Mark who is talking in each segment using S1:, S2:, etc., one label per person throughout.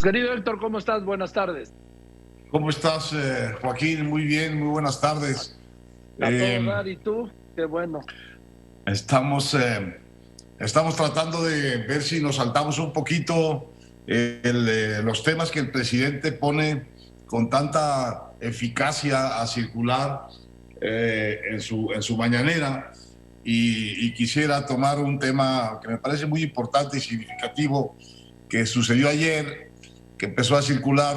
S1: Querido Héctor, ¿cómo estás? Buenas tardes.
S2: ¿Cómo estás, Joaquín? Muy bien, muy buenas tardes.
S1: A todo
S2: Eh,
S1: dar, ¿y tú? Qué bueno.
S2: estamos, eh, estamos tratando de ver si nos saltamos un poquito los temas que el presidente pone con tanta eficacia a circular en su mañanera y quisiera tomar un tema que me parece muy importante y significativo que sucedió ayer, que empezó a circular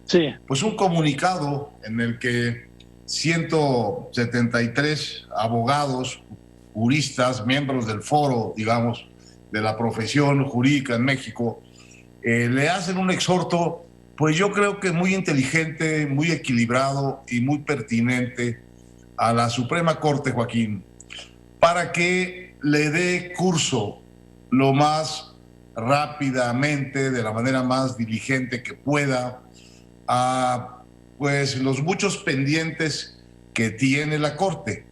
S1: Sí,
S2: pues un comunicado en el que 173 abogados, juristas, miembros del foro, digamos, de la profesión jurídica en México, le hacen un exhorto, pues yo creo que muy inteligente, muy equilibrado y muy pertinente a la Suprema Corte, Joaquín, para que le dé curso lo más rápidamente, de la manera más diligente que pueda, a pues los muchos pendientes que tiene la Corte.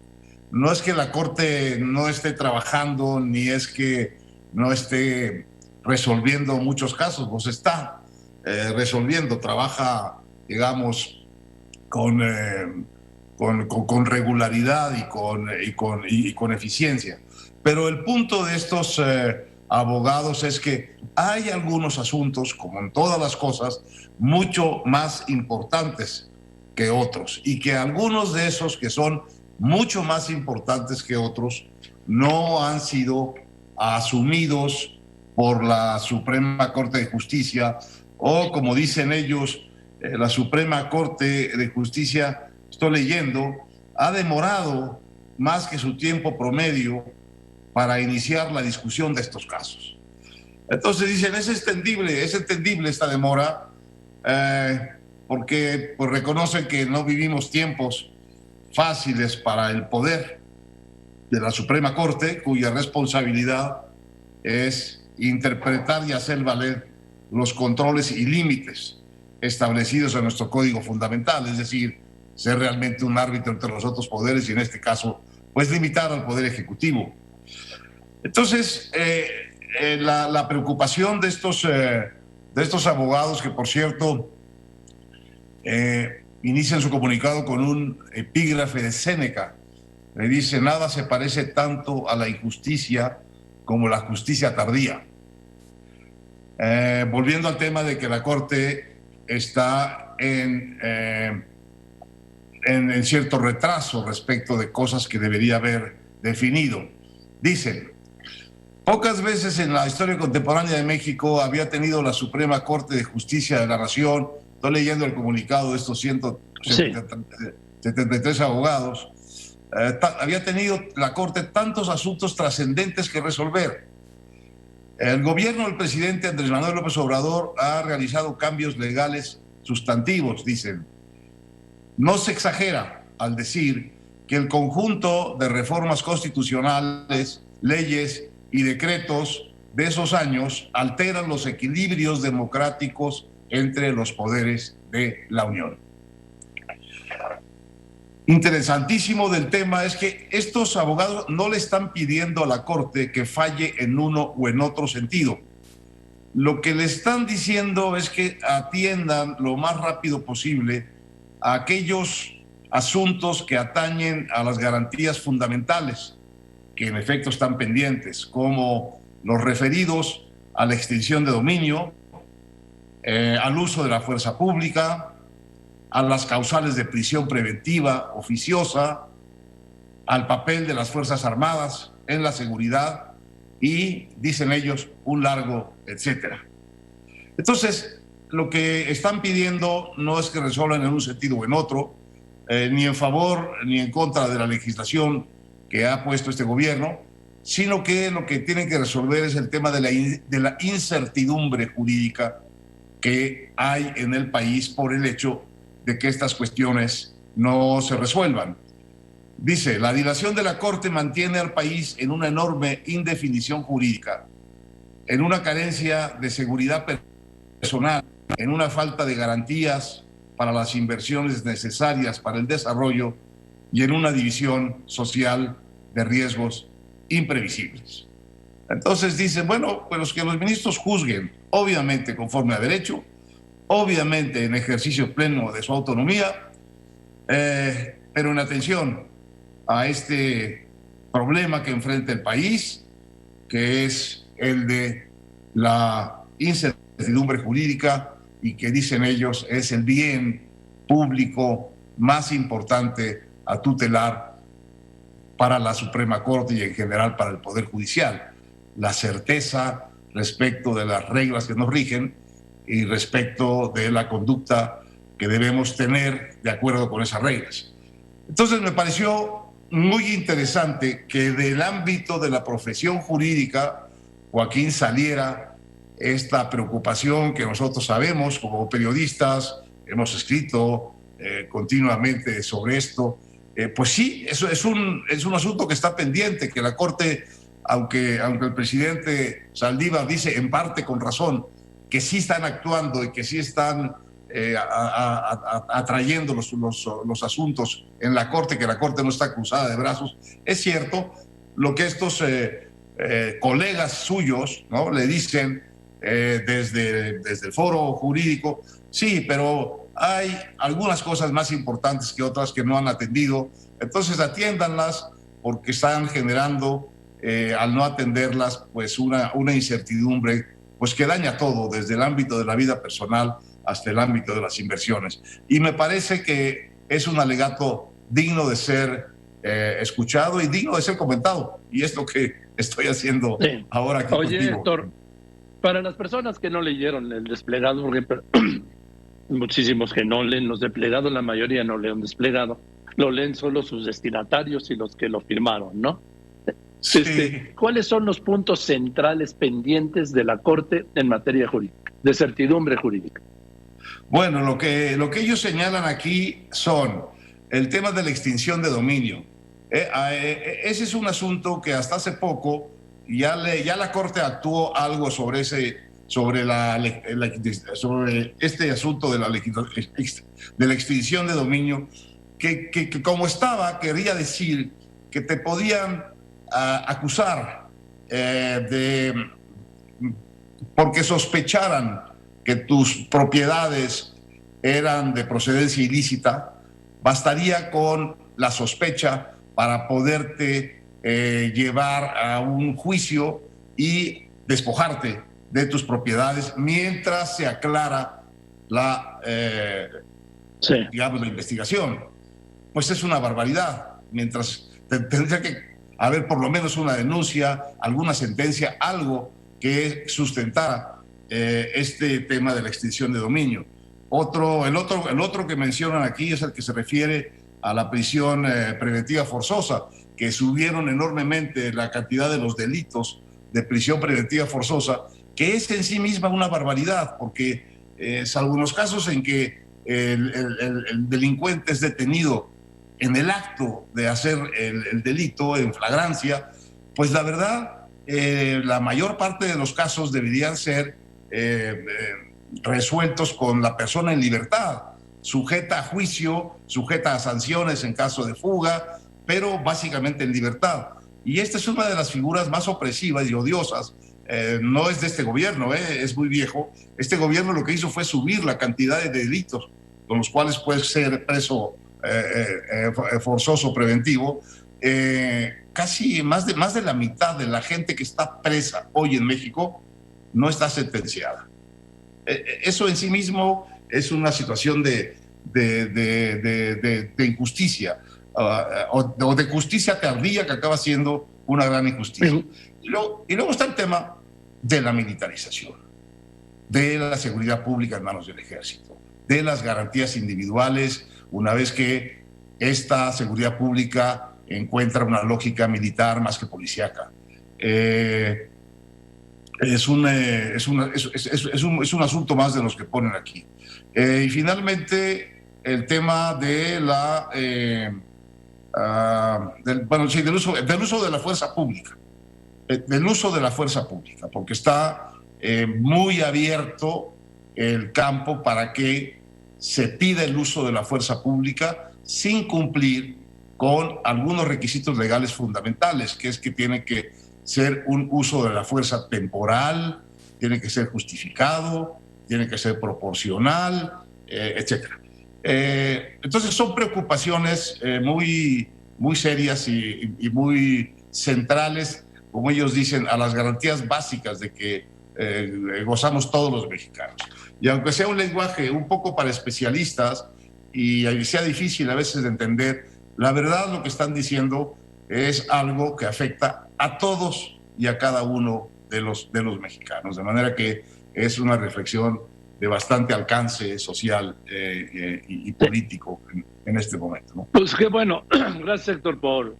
S2: No es que la Corte no esté trabajando, ni es que no esté resolviendo muchos casos, los está resolviendo, trabaja, digamos, con, con regularidad y con eficiencia. Pero el punto de estos abogados es que hay algunos asuntos, como en todas las cosas, mucho más importantes que otros, y que algunos de esos que son mucho más importantes que otros no han sido asumidos por la Suprema Corte de Justicia, o como dicen ellos, la Suprema Corte de Justicia, estoy leyendo, ha demorado más que su tiempo promedio para iniciar la discusión de estos casos. Entonces dicen, es entendible esta demora, porque pues, reconocen que no vivimos tiempos fáciles para el poder de la Suprema Corte, cuya responsabilidad es interpretar y hacer valer los controles y límites establecidos en nuestro Código Fundamental, es decir, ser realmente un árbitro entre los otros poderes y en este caso, pues limitar al Poder Ejecutivo. Entonces, la preocupación de estos abogados, que por cierto inician su comunicado con un epígrafe de Séneca, le dice: nada se parece tanto a la injusticia como la justicia tardía. Volviendo al tema de que la Corte está en cierto retraso respecto de cosas que debería haber definido. Dicen: pocas veces en la historia contemporánea de México había tenido la Suprema Corte de Justicia de la Nación, estoy leyendo el comunicado de estos 173 abogados, había tenido la Corte tantos asuntos trascendentes que resolver. El gobierno del presidente Andrés Manuel López Obrador ha realizado cambios legales sustantivos, dicen. No se exagera al decir que el conjunto de reformas constitucionales, leyes y decretos de esos años alteran los equilibrios democráticos entre los poderes de la Unión. Interesantísimo del tema es que estos abogados no le están pidiendo a la Corte que falle en uno o en otro sentido. Lo que le están diciendo es que atiendan lo más rápido posible a aquellos asuntos que atañen a las garantías fundamentales, que en efecto están pendientes, como los referidos a la extinción de dominio, al uso de la fuerza pública, a las causales de prisión preventiva oficiosa, al papel de las Fuerzas Armadas en la seguridad y, dicen ellos, un largo etcétera. Entonces, lo que están pidiendo no es que resuelvan en un sentido o en otro, ni en favor ni en contra de la legislación que ha puesto este gobierno, sino que lo que tienen que resolver es el tema de la incertidumbre jurídica que hay en el país por el hecho de que estas cuestiones no se resuelvan. Dice: la dilación de la Corte mantiene al país en una enorme indefinición jurídica, en una carencia de seguridad personal, en una falta de garantías para las inversiones necesarias para el desarrollo y en una división social de riesgos imprevisibles. Entonces dicen, bueno, pues que los ministros juzguen, obviamente conforme a derecho, obviamente en ejercicio pleno de su autonomía, pero en atención a este problema que enfrenta el país, que es el de la incertidumbre jurídica y que dicen ellos es el bien público más importante a tutelar para la Suprema Corte y en general para el Poder Judicial. La certeza respecto de las reglas que nos rigen y respecto de la conducta que debemos tener de acuerdo con esas reglas. Entonces me pareció muy interesante que del ámbito de la profesión jurídica, Joaquín, saliera esta preocupación que nosotros sabemos como periodistas, hemos escrito continuamente sobre esto. Pues sí, eso es un asunto que está pendiente, que la Corte, aunque el presidente Saldívar dice en parte con razón que sí están actuando y que sí están atrayendo los asuntos en la Corte, que la Corte no está cruzada de brazos, es cierto lo que estos colegas suyos, ¿no?, le dicen desde el foro jurídico, sí, pero hay algunas cosas más importantes que otras que no han atendido, entonces atiéndanlas porque están generando, al no atenderlas, pues una incertidumbre pues que daña todo, desde el ámbito de la vida personal hasta el ámbito de las inversiones. Y me parece que es un alegato digno de ser escuchado y digno de ser comentado. Y es lo que estoy haciendo ahora aquí
S1: contigo.
S2: Oye,
S1: Héctor, para las personas que no leyeron el desplegado, porque muchísimos que no leen los desplegados, la mayoría no leen desplegado, lo leen solo sus destinatarios y los que lo firmaron, ¿no?
S2: Sí.
S1: ¿Cuáles son los puntos centrales pendientes de la Corte en materia jurídica, de certidumbre jurídica?
S2: Bueno, lo que ellos señalan aquí son el tema de la extinción de dominio. Ese es un asunto que hasta hace poco ya la Corte actuó algo sobre este asunto de la extinción de dominio, que como estaba, quería decir que te podían acusar porque sospecharan que tus propiedades eran de procedencia ilícita, bastaría con la sospecha para poderte llevar a un juicio y despojarte de tus propiedades mientras se aclara digamos, la investigación. Pues es una barbaridad. Mientras tendría que haber por lo menos una denuncia, alguna sentencia, algo que sustentara este tema de la extinción de dominio. El otro que mencionan aquí es el que se refiere a la prisión preventiva forzosa, que subieron enormemente la cantidad de los delitos de prisión preventiva forzosa, que es en sí misma una barbaridad, porque salvo en los casos en que el delincuente es detenido en el acto de hacer el delito en flagrancia, pues la verdad, la mayor parte de los casos deberían ser resueltos con la persona en libertad, sujeta a juicio, sujeta a sanciones en caso de fuga, pero básicamente en libertad. Y esta es una de las figuras más opresivas y odiosas. No es de este gobierno, es muy viejo. Este gobierno lo que hizo fue subir la cantidad de delitos con los cuales puede ser preso forzoso preventivo. Casi más de la mitad de la gente que está presa hoy en México no está sentenciada. Eso en sí mismo es una situación de injusticia, o de justicia tardía, que acaba siendo una gran injusticia. Y luego está el tema de la militarización, de la seguridad pública en manos del ejército, de las garantías individuales, una vez que esta seguridad pública encuentra una lógica militar más que policíaca. Es un asunto más de los que ponen aquí. Y finalmente, el tema de del uso de la fuerza pública. Del uso de la fuerza pública, porque está muy abierto el campo para que se pida el uso de la fuerza pública sin cumplir con algunos requisitos legales fundamentales, que es que tiene que ser un uso de la fuerza temporal, tiene que ser justificado, tiene que ser proporcional, etcétera. Entonces son preocupaciones muy serias y muy centrales, como ellos dicen, a las garantías básicas de que gozamos todos los mexicanos. Y aunque sea un lenguaje un poco para especialistas y sea difícil a veces de entender, la verdad lo que están diciendo es algo que afecta a todos y a cada uno de los mexicanos. De manera que es una reflexión de bastante alcance social y político en este momento, ¿no?
S1: Pues qué bueno. Gracias, Héctor, por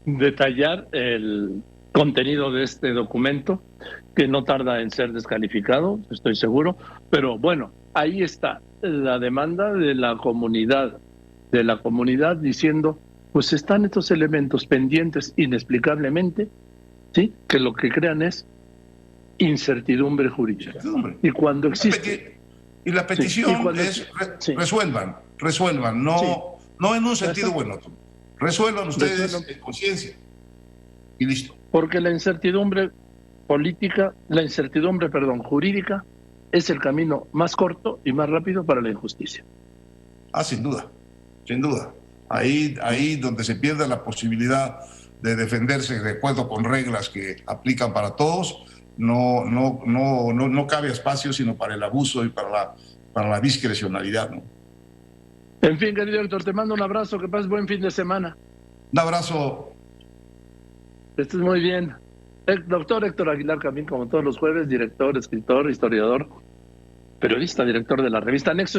S1: detallar el contenido de este documento, que no tarda en ser descalificado, estoy seguro. Pero bueno, ahí está la demanda de la comunidad diciendo, pues están estos elementos pendientes inexplicablemente, ¿sí? Que lo que crean es incertidumbre jurídica. Y cuando existe...
S2: Y la petición es resuelvan, no,
S1: sí,
S2: no en un sentido bueno, resuelvan ustedes en conciencia y listo.
S1: Porque la incertidumbre jurídica es el camino más corto y más rápido para la injusticia.
S2: Sin duda, sin duda. Ahí donde se pierde la posibilidad de defenderse de acuerdo con reglas que aplican para todos, no cabe espacio sino para el abuso y para la discrecionalidad, ¿no?
S1: En fin, querido Héctor, te mando un abrazo, que pases buen fin de semana.
S2: Un abrazo.
S1: Que estés muy bien. El doctor Héctor Aguilar Camín, como todos los jueves, director, escritor, historiador, periodista, director de la revista Nexo.